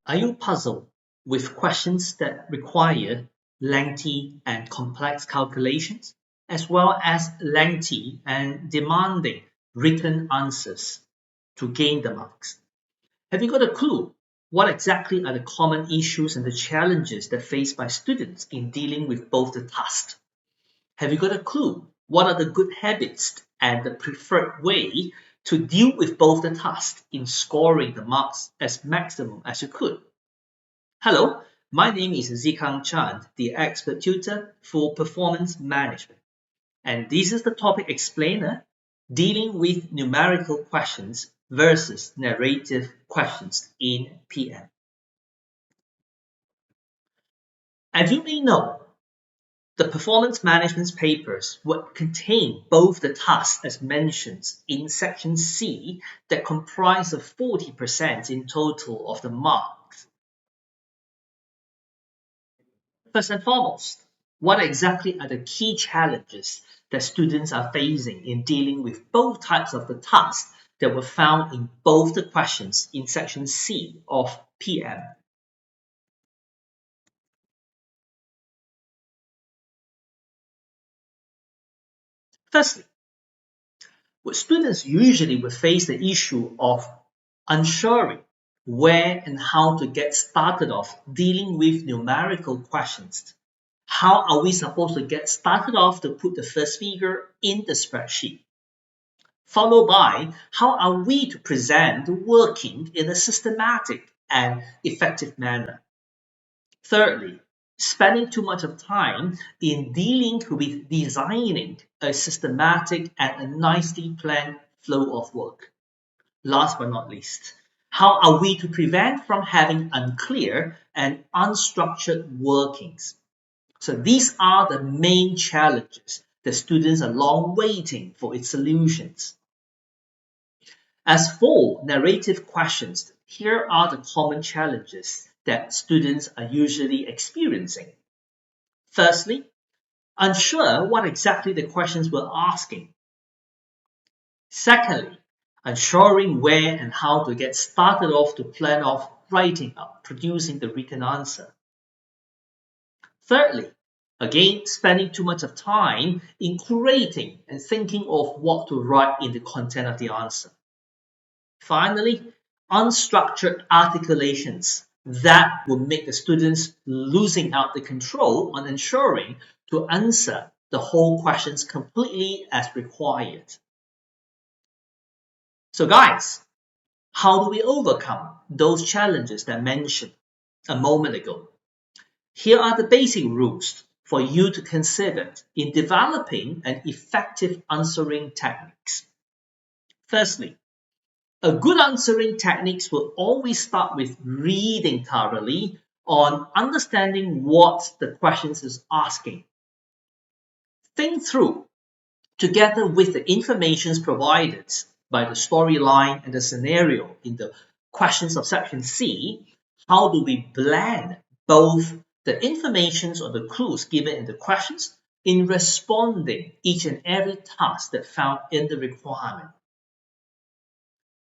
Are you puzzled with questions that require lengthy and complex calculations, as well as lengthy and demanding written answers to gain the marks? Have you got a clue what exactly are the common issues and the challenges that faced by students in dealing with both the tasks? Have you got a clue what are the good habits and the preferred way to deal with both the tasks in scoring the marks as maximum as you could? Hello, my name is Tze Kang, the expert tutor for performance management, and this is the topic explainer dealing with numerical questions versus narrative questions in PM. As you may know, the performance management papers would contain both the tasks as mentioned in section C that comprise of 40% in total of the marks. First and foremost, what exactly are the key challenges that students are facing in dealing with both types of the tasks that were found in both the questions in section C of PM? Firstly, students usually will face the issue of ensuring where and how to get started off dealing with numerical questions. How are we supposed to get started off to put the first figure in the spreadsheet? Followed by, how are we to present the working in a systematic and effective manner? Thirdly, spending too much of time in dealing with designing a systematic and a nicely planned flow of work. Last but not least, how are we to prevent from having unclear and unstructured workings? So these are the main challenges that students are long waiting for its solutions. As for narrative questions, here are the common challenges that students are usually experiencing. Firstly, unsure what exactly the questions were asking. Secondly, ensuring where and how to get started off to plan off writing up, producing the written answer. Thirdly, again, spending too much of time in creating and thinking of what to write in the content of the answer. Finally, unstructured articulations that will make the students losing out the control on ensuring to answer the whole questions completely as required. So guys, how do we overcome those challenges that I mentioned a moment ago? Here are the basic rules for you to consider in developing an effective answering techniques. Firstly, a good answering techniques will always start with reading thoroughly on understanding what the questions is asking. Think through, together with the information provided by the storyline and the scenario in the questions of section C, how do we blend both the informations or the clues given in the questions in responding each and every task that found in the requirement.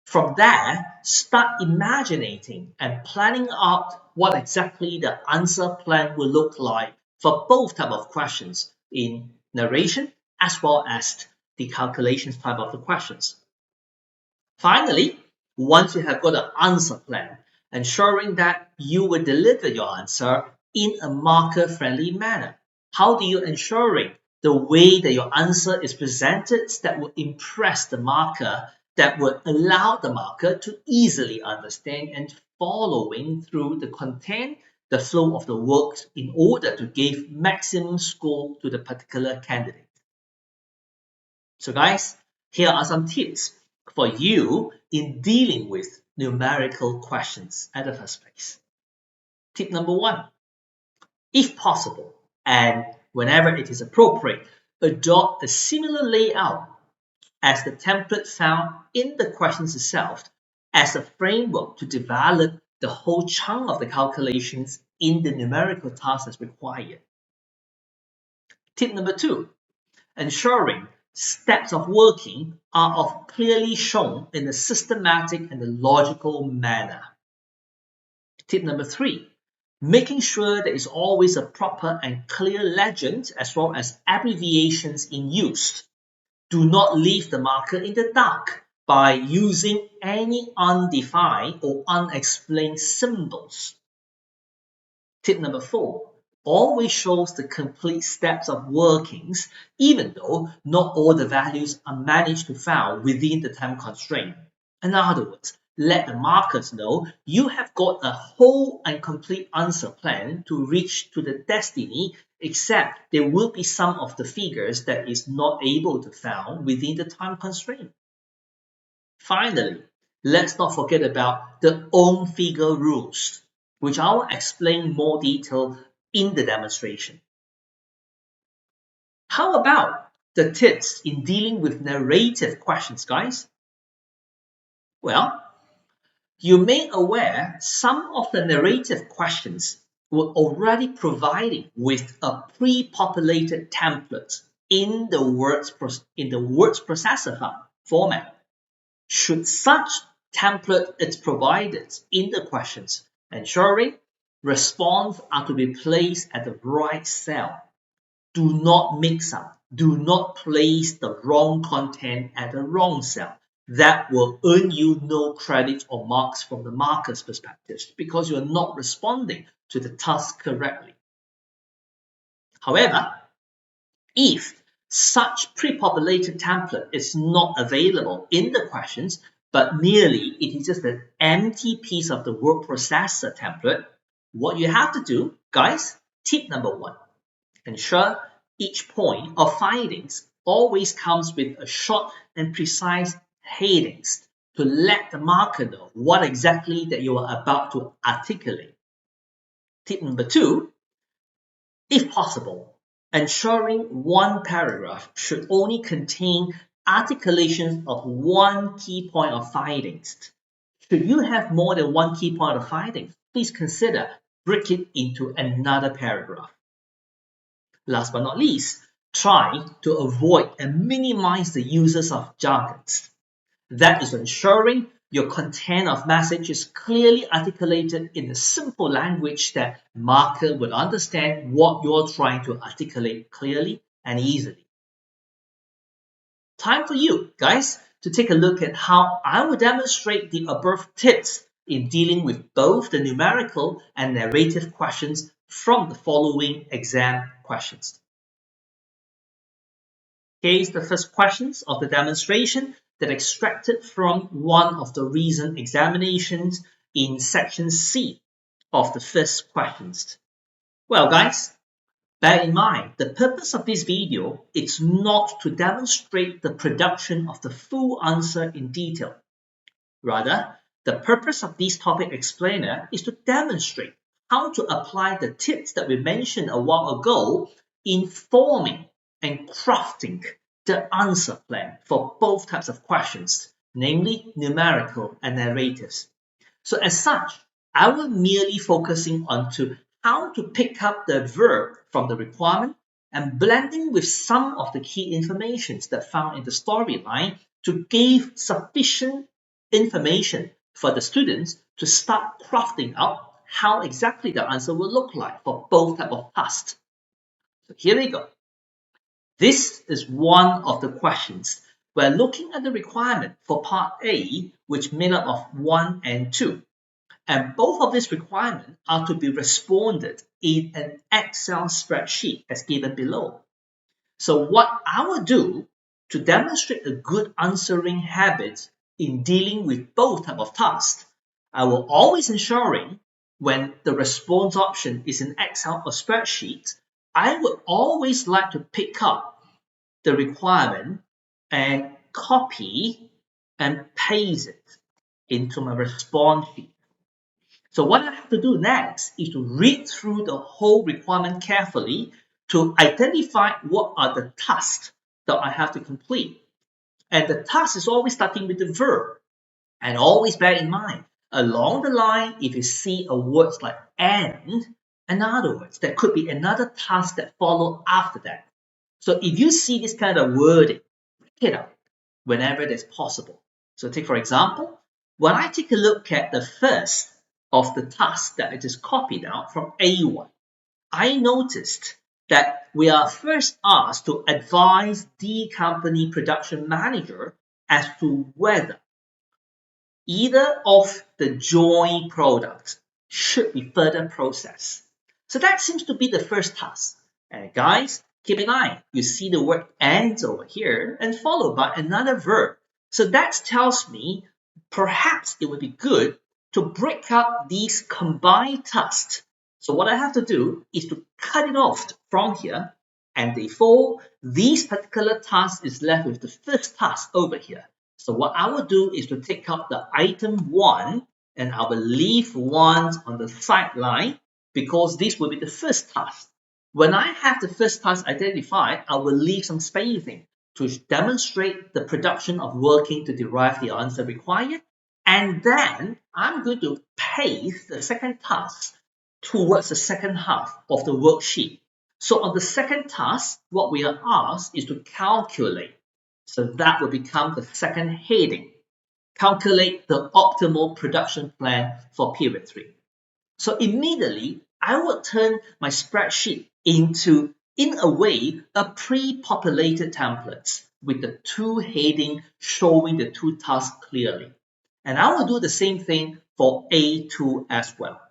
From there, start imagining and planning out what exactly the answer plan will look like for both types of questions in narration as well as the calculations type of the questions. Finally, once you have got an answer plan, ensuring that you will deliver your answer in a marker-friendly manner. How do you ensuring the way that your answer is presented that will impress the marker, that will allow the marker to easily understand and following through the content, the flow of the work in order to give maximum score to the particular candidate. So guys, here are some tips for you in dealing with numerical questions at the first place. Tip number 1, if possible, and whenever it is appropriate, adopt a similar layout as the template found in the questions itself as a framework to develop the whole chunk of the calculations in the numerical task as required. Tip number 2, ensuring steps of working are clearly shown in a systematic and a logical manner. Tip number 3, making sure there is always a proper and clear legend as well as abbreviations in use. Do not leave the marker in the dark by using any undefined or unexplained symbols. Tip number 4, always shows the complete steps of workings, even though not all the values are managed to found within the time constraint. In other words, let the markers know you have got a whole and complete answer plan to reach to the destiny, except there will be some of the figures that is not able to found within the time constraint. Finally, let's not forget about the own figure rules, which I will explain more detail in the demonstration. How about the tips in dealing with narrative questions, guys? Well, you may aware some of the narrative questions were already provided with a pre-populated template in the words processor format. Should such template is provided in the questions, ensuring responses are to be placed at the right cell. Do not mix up. Do not place the wrong content at the wrong cell. That will earn you no credit or marks from the marker's perspective because you are not responding to the task correctly. However, if such pre-populated template is not available in the questions, but merely it is just an empty piece of the word processor template, what you have to do, guys, tip number 1, ensure each point of findings always comes with a short and precise headings to let the marker know what exactly that you are about to articulate. Tip number 2, if possible, ensuring one paragraph should only contain articulations of one key point of findings. Should you have more than one key point of findings, please consider break it into another paragraph. Last but not least, try to avoid and minimize the uses of jargons. That is ensuring your content of message is clearly articulated in a simple language that marker would understand what you're trying to articulate clearly and easily. Time for you guys to take a look at how I will demonstrate the above tips in dealing with both the numerical and narrative questions from the following exam questions. Here's the first questions of the demonstration that extracted from one of the recent examinations in section C of the first questions. Well guys, bear in mind the purpose of this video is not to demonstrate the production of the full answer in detail. Rather, the purpose of this topic explainer is to demonstrate how to apply the tips that we mentioned a while ago in forming and crafting the answer plan for both types of questions, namely numerical and narratives. So as such, I will merely focusing on how to pick up the verb from the requirement and blending with some of the key informations that found in the storyline to give sufficient information for the students to start crafting out how exactly the answer will look like for both types of tasks. So here we go. This is one of the questions. We're looking at the requirement for part A, which made up of 1 and 2. And both of these requirements are to be responded in an Excel spreadsheet as given below. So what I will do to demonstrate a good answering habit in dealing with both types of tasks, I will always ensuring when the response option is in Excel or spreadsheet, I would always like to pick up the requirement and copy and paste it into my response sheet. So what I have to do next is to read through the whole requirement carefully to identify what are the tasks that I have to complete. And the task is always starting with the verb. And always bear in mind, along the line, if you see a word like and, in other words, there could be another task that follow after that. So if you see this kind of wording, break it up whenever it is possible. So take for example, when I take a look at the first of the task that I just copied out from A1, I noticed that we are first asked to advise the company production manager as to whether either of the joint products should be further processed. So that seems to be the first task. And guys, keep in mind, you see the word "and" over here and followed by another verb. So that tells me perhaps it would be good to break up these combined tasks. So what I have to do is to cut it off from here, and therefore this particular task is left with the first task over here. So what I will do is to take out the item 1 and I will leave 1 on the sideline because this will be the first task. When I have the first task identified, I will leave some spacing to demonstrate the production of working to derive the answer required. And then I'm going to paste the second task towards the second half of the worksheet. So on the second task, what we are asked is to calculate. So that will become the second heading. Calculate the optimal production plan for period 3. So immediately, I will turn my spreadsheet into, in a way, a pre-populated template with the 2 heading showing the 2 tasks clearly. And I will do the same thing for A2 as well.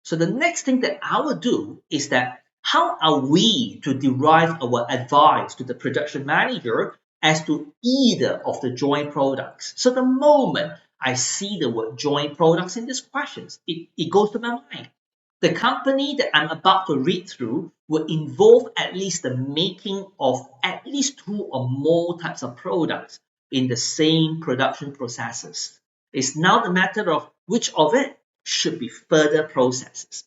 So the next thing that I will do is that how are we to derive our advice to the production manager as to either of the joint products? So the moment I see the word joint products in these questions, it goes to my mind. The company that I'm about to read through will involve at least the making of at least 2 or more types of products in the same production processes. It's now the matter of which of it should be further processes.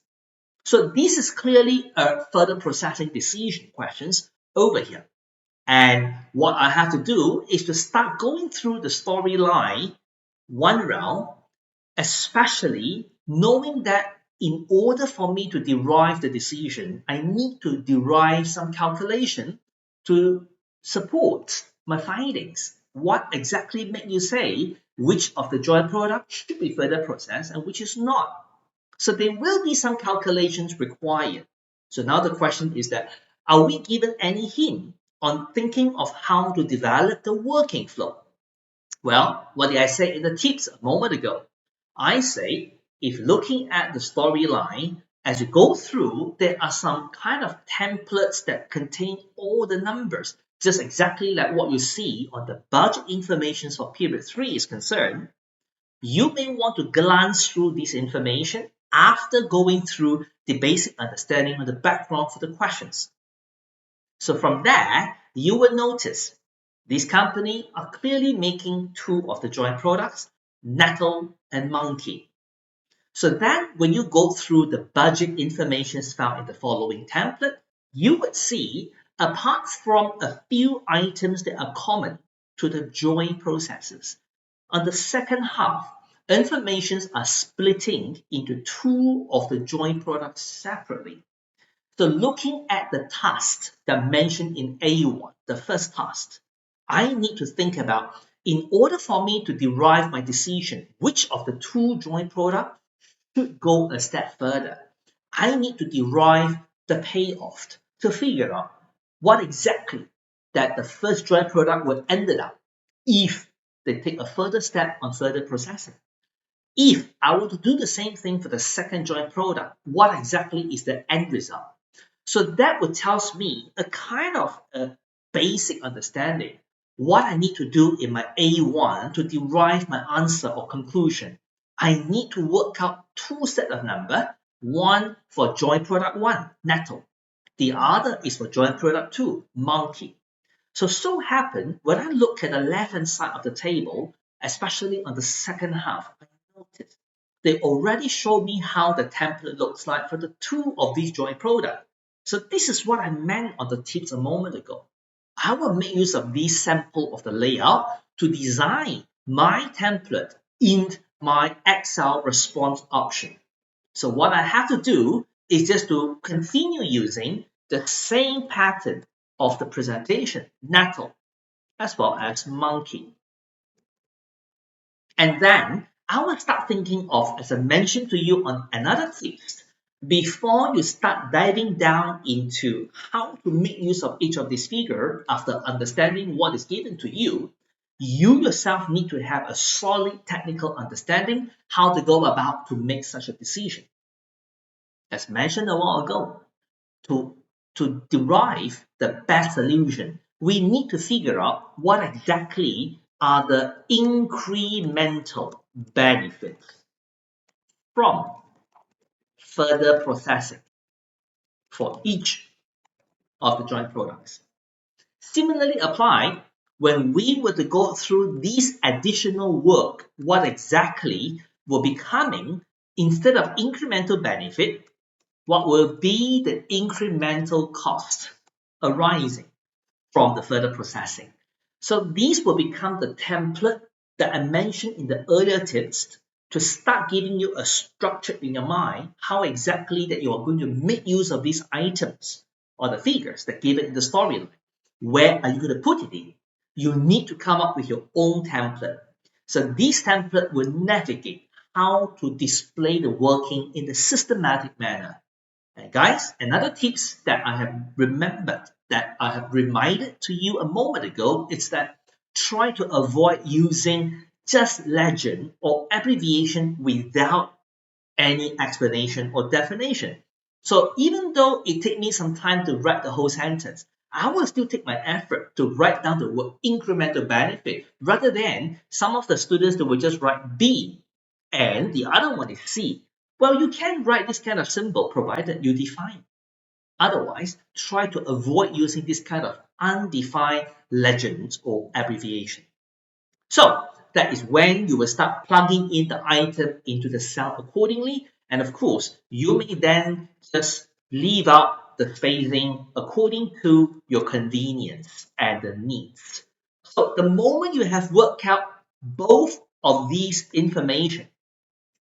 So this is clearly a further processing decision questions over here. And what I have to do is to start going through the storyline one round, especially knowing that in order for me to derive the decision, I need to derive some calculation to support my findings. What exactly make you say which of the joint products should be further processed and which is not? So there will be some calculations required. So now the question is that, are we given any hint on thinking of how to develop the working flow? Well, what did I say in the tips a moment ago? I say, if looking at the storyline, as you go through, there are some kind of templates that contain all the numbers, just exactly like what you see on the budget information for period 3 is concerned. You may want to glance through this information after going through the basic understanding of the background for the questions. So from there, you will notice this company are clearly making 2 of the joint products, Nettle and Monkey. So then when you go through the budget information found in the following template, you would see, apart from a few items that are common to the joint processes, on the second half, informations are splitting into 2 of the joint products separately. So looking at the task that mentioned in A1, the first task, I need to think about, in order for me to derive my decision, which of the 2 joint products should go a step further, I need to derive the payoff to figure out what exactly that the first joint product would end up if they take a further step on further processing. If I were to do the same thing for the second joint product, what exactly is the end result? So that would tell me a kind of a basic understanding what I need to do in my A1 to derive my answer or conclusion. I need to work out 2 sets of numbers, one for joint product 1, Nettle. The other is for joint product 2, Monkey. So happen when I look at the left-hand side of the table, especially on the second half, I notice they already show me how the template looks like for the 2 of these joint products. So this is what I meant on the tips a moment ago. I will make use of this sample of the layout to design my template in my Excel response option. So what I have to do is just to continue using the same pattern of the presentation, Nettle, as well as Monkey. And then I will start thinking of, as I mentioned to you on another tips, before you start diving down into how to make use of each of these figures after understanding what is given to you yourself need to have a solid technical understanding how to go about to make such a decision. As mentioned a while ago, to derive the best solution, we need to figure out what exactly are the incremental benefits from further processing for each of the joint products. Similarly applied, when we were to go through this additional work, what exactly will be coming instead of incremental benefit, what will be the incremental cost arising from the further processing. So these will become the template that I mentioned in the earlier tips to start giving you a structure in your mind how exactly that you are going to make use of these items or the figures that given in the storyline. Where are you going to put it in? You need to come up with your own template. So this template will navigate how to display the working in a systematic manner. And guys, another tips that I have remembered, that I have reminded to you a moment ago, is that try to avoid using just legend or abbreviation without any explanation or definition. So even though it takes me some time to write the whole sentence, I will still take my effort to write down the word incremental benefit rather than some of the students that will just write B and the other one is C. Well, you can write this kind of symbol provided you define. Otherwise, try to avoid using this kind of undefined legends or abbreviation. So that is when you will start plugging in the item into the cell accordingly. And of course, you may then just leave out the spacing according to your convenience and the needs. So the moment you have worked out both of these information,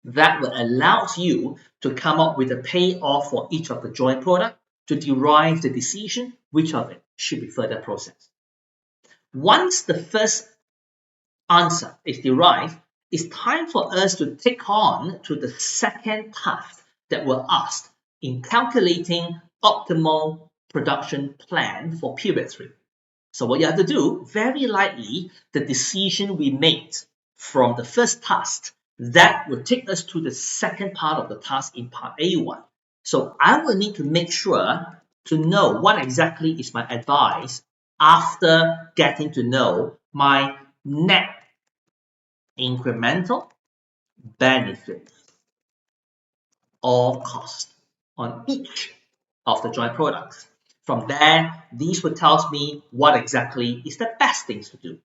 that will allow you to come up with a payoff for each of the joint product to derive the decision which of it should be further processed. Once the first answer is derived, it's time for us to take on to the second task that we're asked in calculating optimal production plan for period 3. So what you have to do, very likely the decision we made from the first task, that will take us to the second part of the task in part A1. So I will need to make sure to know what exactly is my advice after getting to know my net incremental benefits or cost on each of the joint products. From there, these will tell me what exactly is the best things to do.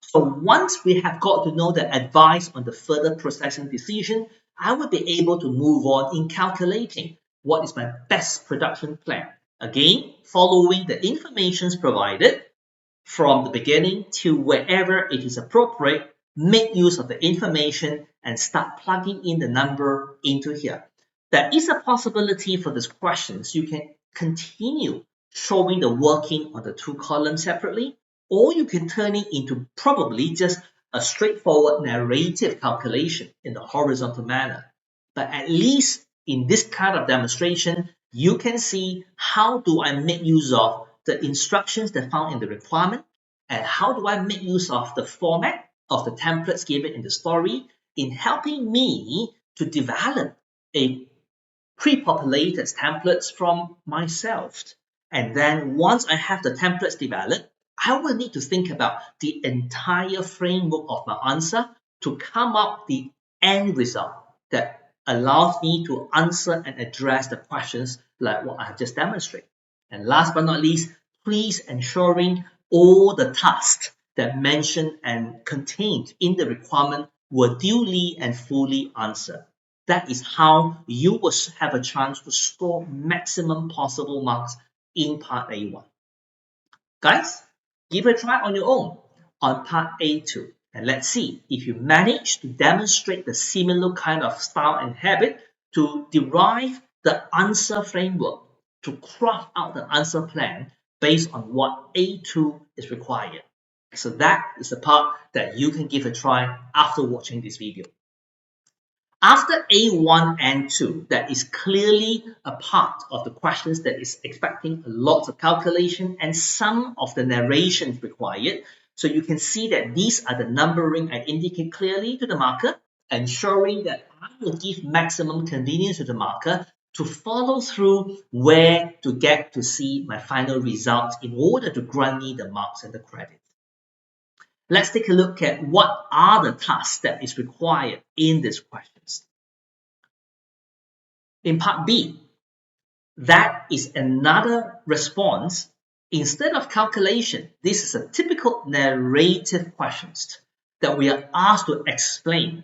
So once we have got to know the advice on the further processing decision, I will be able to move on in calculating what is my best production plan. Again, following the information provided from the beginning to wherever it is appropriate, make use of the information and start plugging in the number into here. There is a possibility for these questions. You can continue showing the working on the two columns separately, or you can turn it into probably just a straightforward narrative calculation in the horizontal manner. But at least in this kind of demonstration, you can see how do I make use of the instructions that found in the requirement, and how do I make use of the format of the templates given in the story in helping me to develop a pre-populated templates from myself. And then once I have the templates developed, I will need to think about the entire framework of my answer to come up the end result that allows me to answer and address the questions like what I have just demonstrated. And last but not least, please ensuring all the tasks that mentioned and contained in the requirement were duly and fully answered. That is how you will have a chance to score maximum possible marks in part A1. Guys, give it a try on your own on part A2. And let's see if you manage to demonstrate the similar kind of style and habit to derive the answer framework, to craft out the answer plan based on what A2 is required. So that is the part that you can give a try after watching this video. After A1 and 2, that is clearly a part of the questions that is expecting a lot of calculation and some of the narrations required. So you can see that these are the numbering I indicate clearly to the marker, ensuring that I will give maximum convenience to the marker to follow through where to get to see my final results in order to grant me the marks and the credit. Let's take a look at what are the tasks that is required in these questions. In part B, that is another response. Instead of calculation, this is a typical narrative questions that we are asked to explain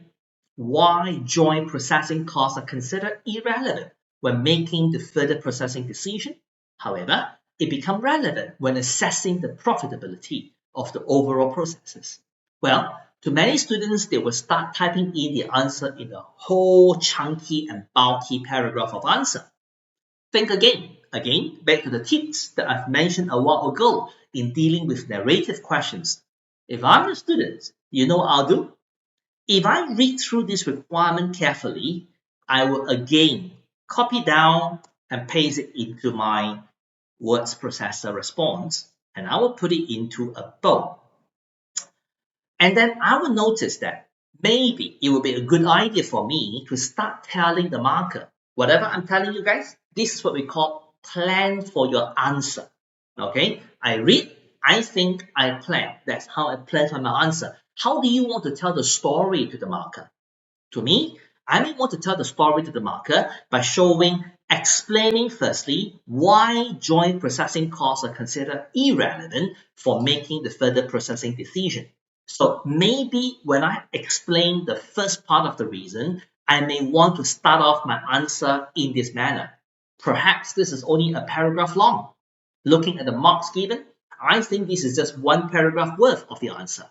why joint processing costs are considered irrelevant when making the further processing decision. However, it becomes relevant when assessing the profitability of the overall processes. Well, to many students, they will start typing in the answer in a whole chunky and bulky paragraph of answer. Think again, back to the tips that I've mentioned a while ago in dealing with narrative questions. If I'm a student, you know what I'll do? If I read through this requirement carefully, I will again copy down and paste it into my words processor response, and I will put it into a bowl. And then I will notice that maybe it will be a good idea for me to start telling the marker, whatever I'm telling you guys, this is what we call plan for your answer. Okay, I read, I think, I plan. That's how I plan for my answer. How do you want to tell the story to the marker? To me, I may want to tell the story to the marker by explaining firstly why joint processing costs are considered irrelevant for making the further processing decision. So maybe when I explain the first part of the reason, I may want to start off my answer in this manner. Perhaps this is only a paragraph long. Looking at the marks given, I think this is just one paragraph worth of the answer.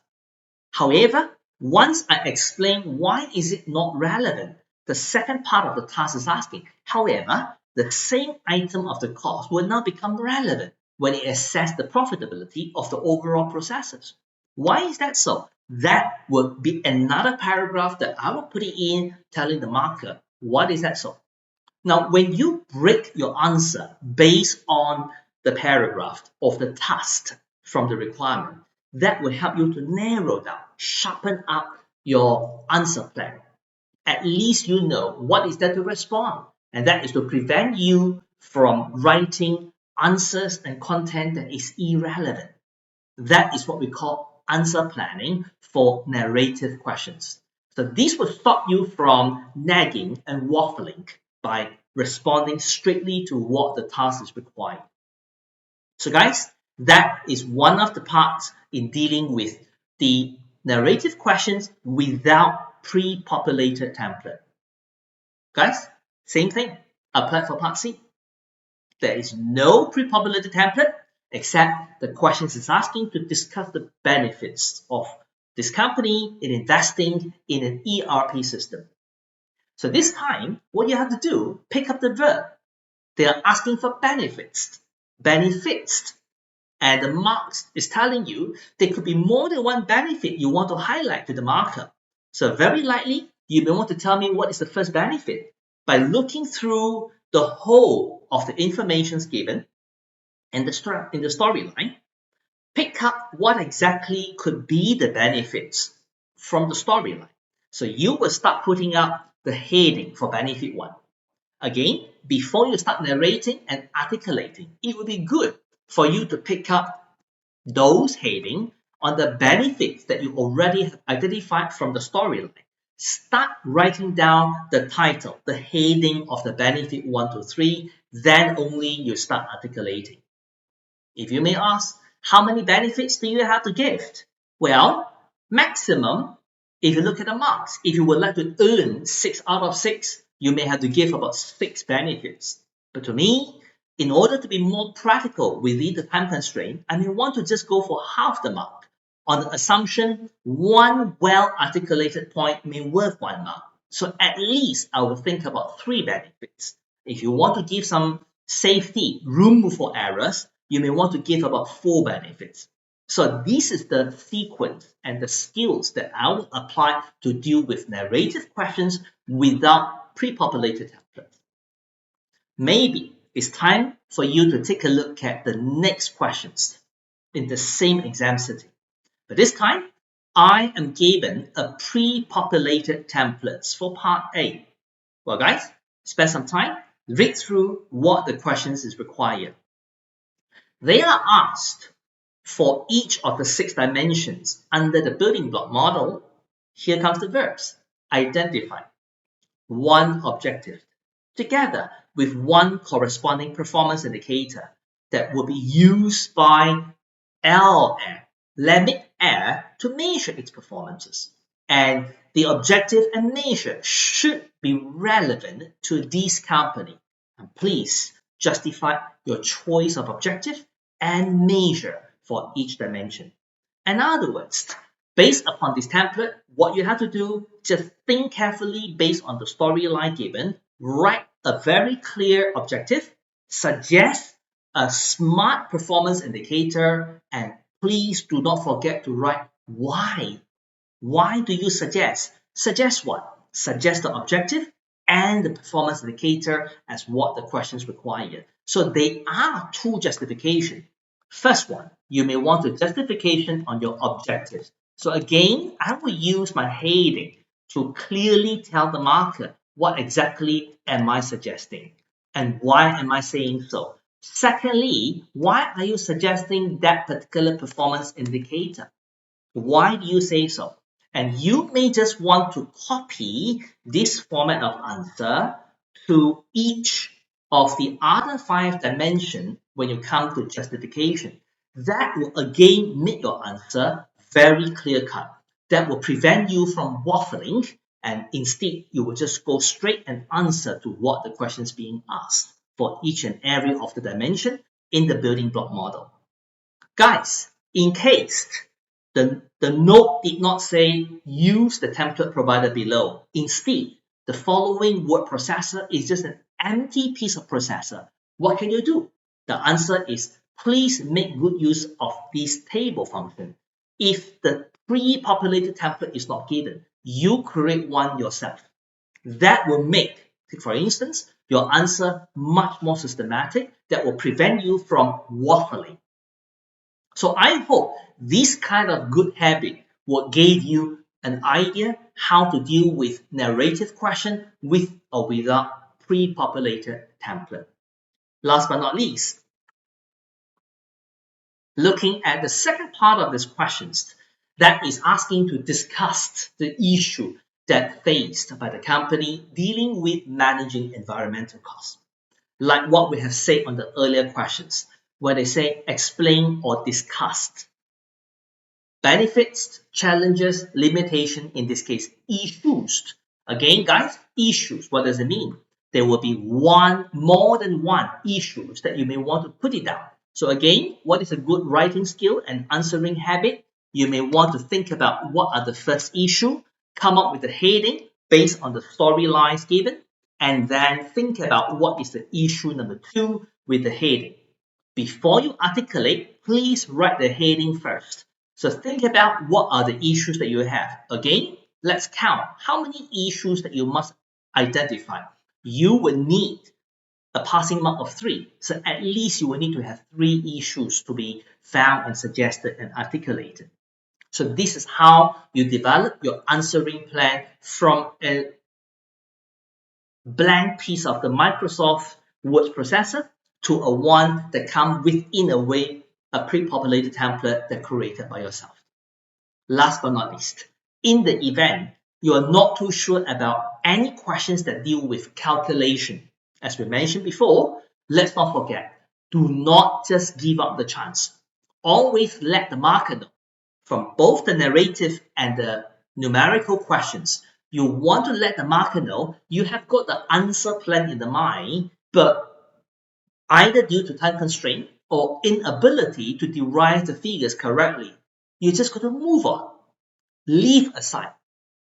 However, once I explain why is it not relevant, the second part of the task is asking, however, the same item of the cost will now become relevant when it assesses the profitability of the overall processes. Why is that so? That would be another paragraph that I will put it in telling the marker, what is that so? Now, when you break your answer based on the paragraph of the task from the requirement, that will help you to narrow down, sharpen up your answer plan. At least you know what is there to respond, and that is to prevent you from writing answers and content that is irrelevant. That is what we call answer planning for narrative questions. So this will stop you from nagging and waffling by responding strictly to what the task is required. So guys, that is one of the parts in dealing with the narrative questions without pre-populated template. Guys, same thing, apply for part C. There is no pre-populated template except the questions is asking to discuss the benefits of this company in investing in an ERP system. So this time, what you have to do, pick up the verb. They are asking for benefits. And the marks is telling you there could be more than one benefit you want to highlight to the marker. So very likely, you may want to tell me what is the first benefit by looking through the whole of the information given in the storyline. Pick up what exactly could be the benefits from the storyline. So you will start putting up the heading for benefit 1. Again, before you start narrating and articulating, it would be good for you to pick up those headings on the benefits that you already have identified from the storyline. Start writing down the title, the heading of the benefit 1 to 3, then only you start articulating. If you may ask, how many benefits do you have to give? Well, maximum, if you look at the marks, if you would like to earn 6 out of 6, you may have to give about 6 benefits. But to me, in order to be more practical within the time constraint, I may want to just go for half the mark on the assumption one well-articulated point may worth 1 mark. So at least I will think about 3 benefits. If you want to give some safety, room for errors, you may want to give about 4 benefits. So this is the sequence and the skills that I will apply to deal with narrative questions without pre-populated templates. Maybe it's time for you to take a look at the next questions in the same exam setting. But this time, I am given a pre-populated templates for part A. Well, guys, spend some time, read through what the questions is required. They are asked for each of the 6 dimensions under the building block model. Here comes the verbs. Identify one objective together with one corresponding performance indicator that will be used by Lemmic Air to measure its performances. And the objective and measure should be relevant to this company. And please justify your choice of objective and measure for each dimension. In other words, based upon this template, what you have to do, just think carefully based on the storyline given, write a very clear objective, suggest a smart performance indicator, and please do not forget to write why. Why do you suggest? Suggest what? Suggest the objective and the performance indicator as what the questions require. So they are 2 justifications. First one, you may want a justification on your objectives. So again, I will use my heading to clearly tell the marker what exactly am I suggesting and why am I saying so. Secondly, why are you suggesting that particular performance indicator? Why do you say so? And you may just want to copy this format of answer to each of the other 5 dimensions when you come to justification. That will again make your answer very clear-cut. That will prevent you from waffling, and instead you will just go straight and answer to what the question is being asked for each and every of the dimension in the building block model. Guys, in case the note did not say use the template provided below. Instead, the following word processor is just an empty piece of processor. What can you do? The answer is please make good use of this table function. If the pre-populated template is not given, you create one yourself. That will make, for instance, your answer much more systematic. That will prevent you from waffling. So I hope this kind of good habit will give you an idea how to deal with narrative question with or without pre-populated template. Last but not least, looking at the second part of this questions, that is asking to discuss the issue that faced by the company dealing with managing environmental costs. Like what we have said on the earlier questions, where they say explain or discuss. Benefits, challenges, limitation, in this case, issues. Again, guys, issues, what does it mean? There will be more than one issues that you may want to put it down. So again, what is a good writing skill and answering habit? You may want to think about what are the first issue, come up with a heading based on the storylines given, and then think about what is the issue number 2 with the heading. Before you articulate, please write the heading first. So think about what are the issues that you have. Again, let's count how many issues that you must identify. You will need a passing mark of 3. So at least you will need to have 3 issues to be found and suggested and articulated. So this is how you develop your answering plan from a blank piece of the Microsoft Word processor to a one that comes within a way, a pre-populated template that created by yourself. Last but not least, in the event you are not too sure about any questions that deal with calculation, as we mentioned before, let's not forget, do not just give up the chance. Always let the marker know. From both the narrative and the numerical questions, you want to let the marker know you have got the answer plan in the mind, but either due to time constraint or inability to derive the figures correctly, you just got to move on. Leave aside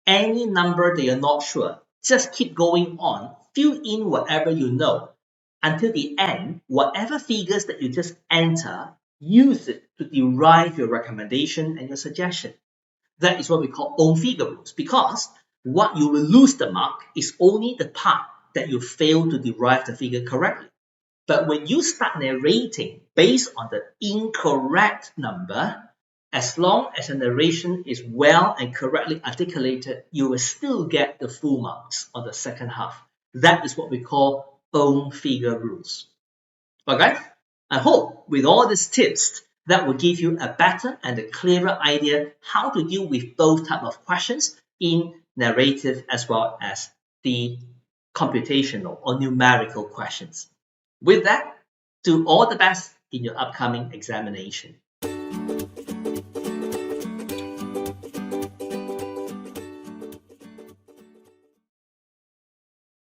any number that you're not sure. Just keep going on. Fill in whatever you know. Until the end, whatever figures that you just enter, use it to derive your recommendation and your suggestion. That is what we call own figure rules, because what you will lose the mark is only the part that you fail to derive the figure correctly. But when you start narrating based on the incorrect number, as long as the narration is well and correctly articulated, you will still get the full marks on the second half. That is what we call own figure rules. Okay? I hope with all these tips, that will give you a better and a clearer idea how to deal with both types of questions in narrative as well as the computational or numerical questions. With that, do all the best in your upcoming examination.